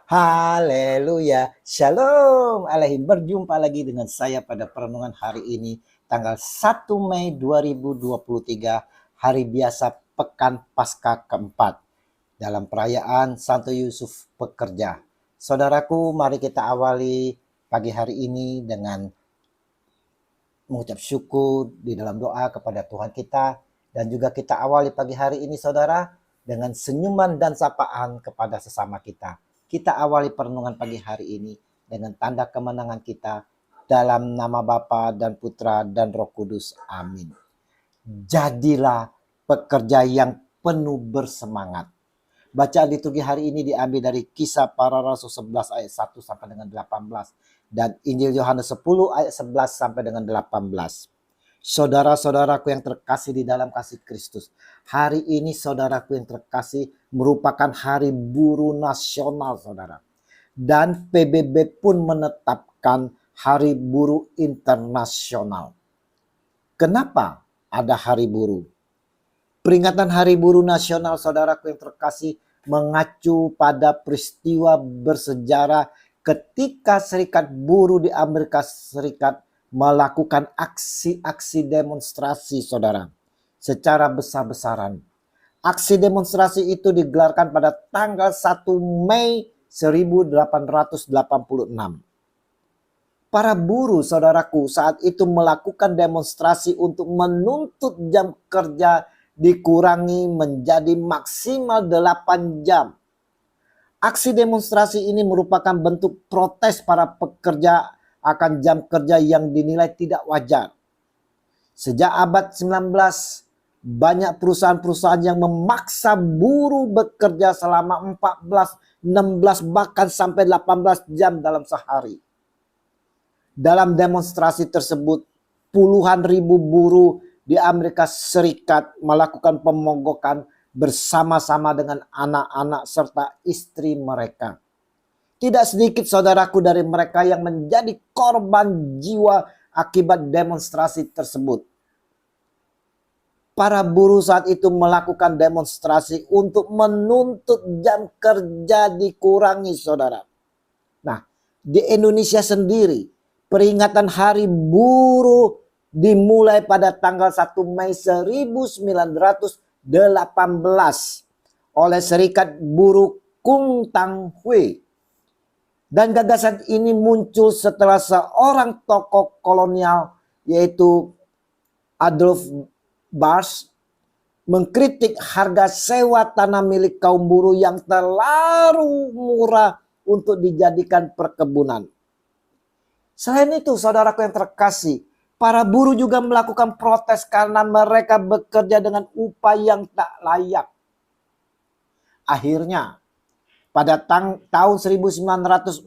Haleluya, Shalom Alaikum. Berjumpa lagi dengan saya pada perenungan hari ini, tanggal 1 Mei 2023, hari biasa Pekan Paskah keempat, dalam perayaan Santo Yusuf Pekerja. Saudaraku, mari kita awali pagi hari ini dengan mengucap syukur di dalam doa kepada Tuhan kita. Dan juga kita awali pagi hari ini, saudara, dengan senyuman dan sapaan kepada sesama kita. Kita awali perenungan pagi hari ini dengan tanda kemenangan kita dalam nama Bapa dan Putra dan Roh Kudus. Amin. Jadilah pekerja yang penuh bersemangat. Bacaan liturgi hari ini diambil dari Kisah Para Rasul 11 ayat 1 sampai dengan 18 dan Injil Yohanes 10 ayat 11 sampai dengan 18. Saudara-saudaraku yang terkasih di dalam kasih Kristus, hari ini saudaraku yang terkasih merupakan hari buruh nasional, saudara. Dan PBB pun menetapkan hari buruh internasional. Kenapa ada hari buruh? Peringatan hari buruh nasional, saudaraku yang terkasih, mengacu pada peristiwa bersejarah ketika Serikat Buruh di Amerika Serikat melakukan aksi-aksi demonstrasi, saudara, secara besar-besaran. Aksi demonstrasi itu digelarkan pada tanggal 1 Mei 1886. Para buruh, saudaraku, saat itu melakukan demonstrasi untuk menuntut jam kerja dikurangi menjadi maksimal 8 jam. Aksi demonstrasi ini merupakan bentuk protes para pekerja akan jam kerja yang dinilai tidak wajar. Sejak abad 19, banyak perusahaan-perusahaan yang memaksa buruh bekerja selama 14, 16, bahkan sampai 18 jam dalam sehari. Dalam demonstrasi tersebut, puluhan ribu buruh di Amerika Serikat melakukan pemogokan bersama-sama dengan anak-anak serta istri mereka. Tidak sedikit saudaraku dari mereka yang menjadi korban jiwa akibat demonstrasi tersebut. Para buruh saat itu melakukan demonstrasi untuk menuntut jam kerja dikurangi, saudara. Nah, di Indonesia sendiri, peringatan Hari Buruh dimulai pada tanggal 1 Mei 1918 oleh Serikat Buruh Kung Tang Hui. Dan gagasan ini muncul setelah seorang tokoh kolonial yaitu Adolf Busch mengkritik harga sewa tanah milik kaum buruh yang terlalu murah untuk dijadikan perkebunan. Selain itu, saudaraku yang terkasih, para buruh juga melakukan protes karena mereka bekerja dengan upah yang tak layak. Akhirnya, pada tahun 1948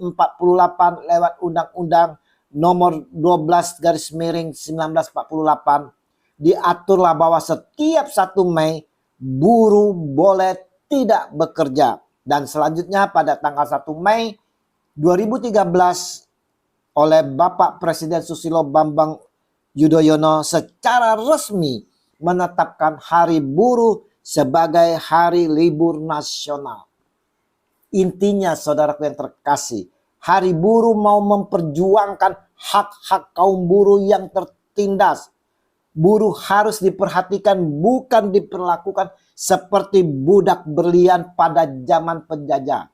lewat Undang-Undang nomor 12/1948 diaturlah bahwa setiap 1 Mei buruh boleh tidak bekerja. Dan selanjutnya pada tanggal 1 Mei 2013 oleh Bapak Presiden Susilo Bambang Yudhoyono secara resmi menetapkan Hari Buruh sebagai hari libur nasional. Intinya, saudaraku yang terkasih, Hari Buruh mau memperjuangkan hak-hak kaum buruh yang tertindas. Buruh harus diperhatikan, bukan diperlakukan seperti budak berlian pada zaman penjajah.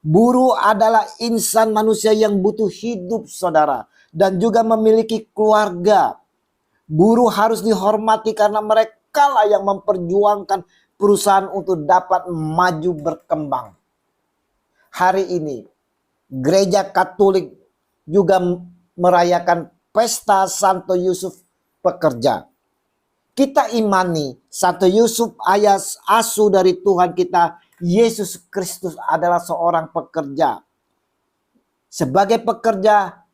Buruh adalah insan manusia yang butuh hidup, saudara, dan juga memiliki keluarga. Buruh harus dihormati karena mereka lah yang memperjuangkan perusahaan untuk dapat maju berkembang. Hari ini, Gereja Katolik juga merayakan pesta Santo Yusuf Pekerja. Kita imani Santo Yusuf ayah asuh dari Tuhan kita, Yesus Kristus, adalah seorang pekerja. Sebagai pekerja,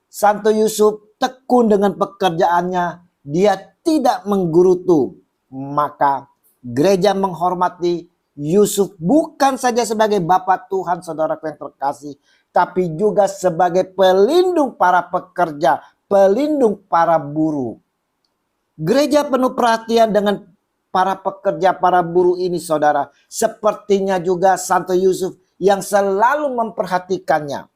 Santo Yusuf tekun dengan pekerjaannya. Dia tidak menggerutu. Maka gereja menghormati Yusuf bukan saja sebagai Bapa Tuhan, saudaraku yang terkasih, tapi juga sebagai pelindung para pekerja, pelindung para buruh. Gereja penuh perhatian dengan para pekerja, para buruh ini, saudara. Sepertinya juga Santo Yusuf yang selalu memperhatikannya.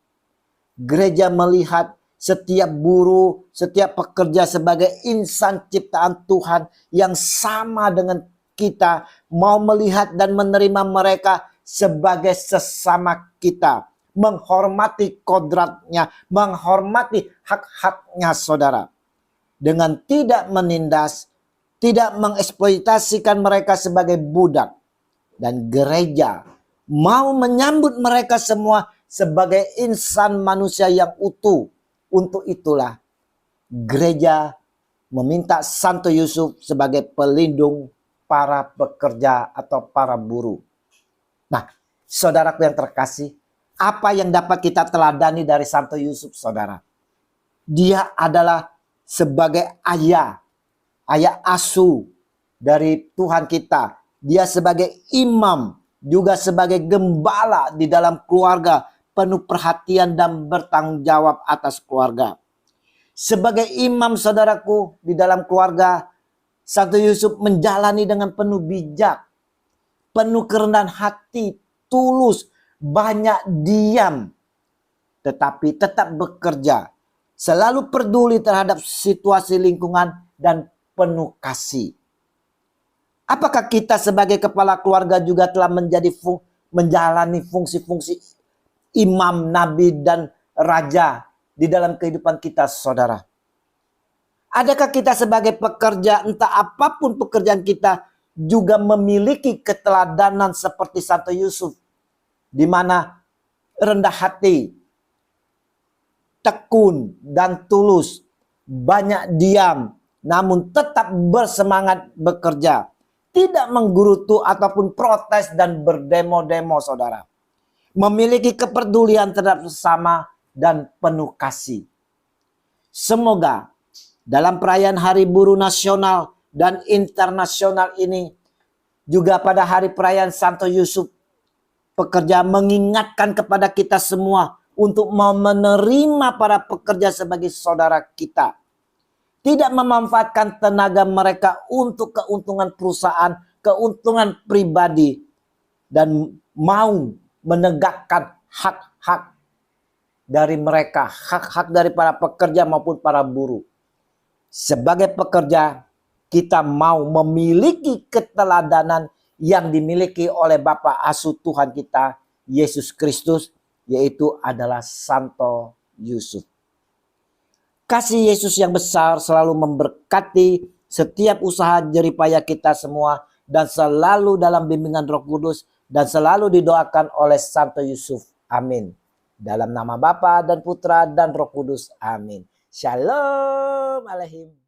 Gereja melihat setiap buruh, setiap pekerja sebagai insan ciptaan Tuhan yang sama dengan kita, mau melihat dan menerima mereka sebagai sesama kita, menghormati kodratnya, menghormati hak-haknya saudara, dengan tidak menindas, tidak mengeksploitasikan mereka sebagai budak. Dan gereja mau menyambut mereka semua sebagai insan manusia yang utuh. Untuk itulah gereja meminta Santo Yusuf sebagai pelindung para pekerja atau para buruh. Nah, saudaraku yang terkasih, apa yang dapat kita teladani dari Santo Yusuf, saudara? Dia adalah sebagai ayah asuh dari Tuhan kita. Dia sebagai imam, juga sebagai gembala di dalam keluarga, penuh perhatian dan bertanggung jawab atas keluarga. Sebagai imam, saudaraku, di dalam keluarga, Santo Yusuf menjalani dengan penuh bijak, penuh kerendahan hati, tulus, banyak diam, tetapi tetap bekerja, selalu peduli terhadap situasi lingkungan dan penuh kasih. Apakah kita sebagai kepala keluarga juga telah menjalani fungsi-fungsi imam, nabi, dan raja di dalam kehidupan kita, saudara? Adakah kita sebagai pekerja, entah apapun pekerjaan kita, juga memiliki keteladanan seperti Santo Yusuf, di mana rendah hati, tekun, dan tulus, banyak diam, namun tetap bersemangat bekerja, tidak menggerutu ataupun protes dan berdemo-demo, saudara. Memiliki kepedulian terhadap sesama dan penuh kasih. Semoga dalam perayaan Hari Buruh Nasional dan Internasional ini, juga pada hari perayaan Santo Yusuf, pekerja mengingatkan kepada kita semua untuk menerima para pekerja sebagai saudara kita. Tidak memanfaatkan tenaga mereka untuk keuntungan perusahaan, keuntungan pribadi, dan mau menegakkan hak-hak dari mereka, hak-hak dari para pekerja maupun para buruh. Sebagai pekerja, kita mau memiliki keteladanan yang dimiliki oleh Bapa asuh Tuhan kita, Yesus Kristus, yaitu adalah Santo Yusuf. Kasih Yesus yang besar selalu memberkati setiap usaha jeripaya kita semua, dan selalu dalam bimbingan Roh Kudus, dan selalu didoakan oleh Santo Yusuf. Amin. Dalam nama Bapa dan Putra dan Roh Kudus. Amin. Shalom Aleichem.